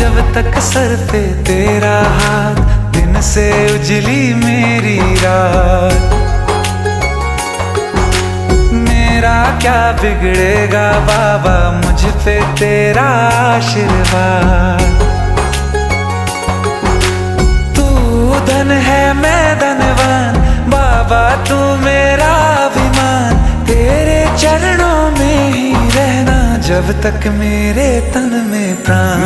जब तक सर पे तेरा हाथ, दिन से उजली मेरी रात। मेरा क्या बिगड़ेगा बाबा, मुझ पे तेरा आशीर्वाद। तू धन है मैं धनवान, बाबा तू मेरा अभिमान। तेरे चरणों में ही रहना जब तक मेरे तन में प्राण।